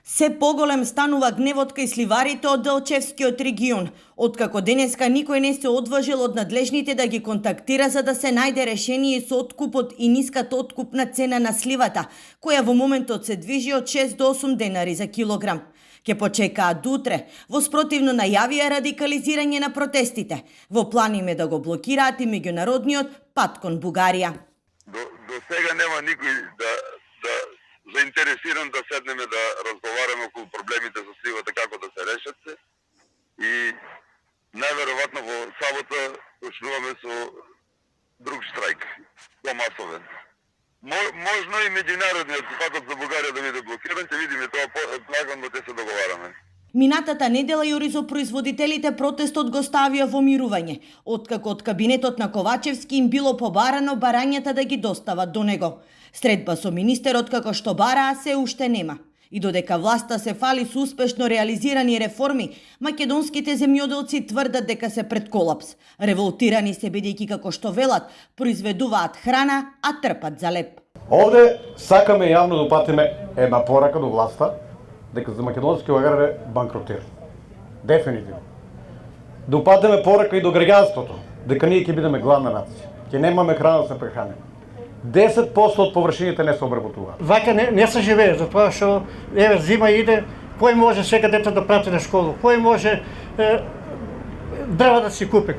Се поголем станува гневот кај сливарите од Делчевскиот регион, откако денеска никој не се одважил од надлежните да ги контактира за да се најде решение со откупот и ниската откупна цена на сливата, која во моментот се движи од 6 до 8 денари за килограм. Ке почекаат до утре, во спротивно најавија радикализирање на протестите. Во план им е да го блокираат и меѓународниот пат кон Бугарија. До сега нема никој да заинтересиран да седнеме да разговараме околу проблемите со сливата како да се решат се. И најверојатно во сабота почнуваме со друг штрајк, помасовен. Можно и меѓународниот патот за Бугарија да биде блокиран, ќе видиме тоа плагано ќе се договараме. Минатата недела јоризопроизводителите протестот го ставија во мирување, откако од кабинетот на Ковачевски им било побарано барањата да ги достават до него. Средба со министерот како што бараа се уште нема. И додека власта се фали со успешно реализирани реформи, македонските земјоделци тврдат дека се пред колапс. Револтирани се бидејќи како што велат, произведуваат храна, а трпат за леп. Овде сакаме јавно да упатиме една порака до власта дека за македонскиот аграр е банкротир. Дефинитивно. Да упатиме порака и до граѓанството дека ние ќе бидеме гладна нација. Ќе немаме храна да се прехраниме. 10% од површините не се обработуваат. Вака не се живее, затоа што еве зима иде, кој може сега дете да прати на школа, кој може дрва да си купи.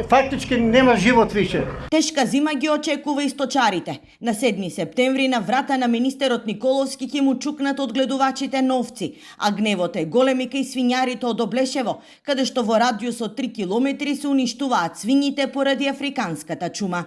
Фактички нема живот више. Тешка зима ги очекува и сточарите. На 7 септември на врата на министерот Николовски ќе му чукнат одгледувачите новци, а гневот е голем и кај свињарите од Облешево, каде што во радиус од 3 километри се уништуваат свињите поради африканската чума.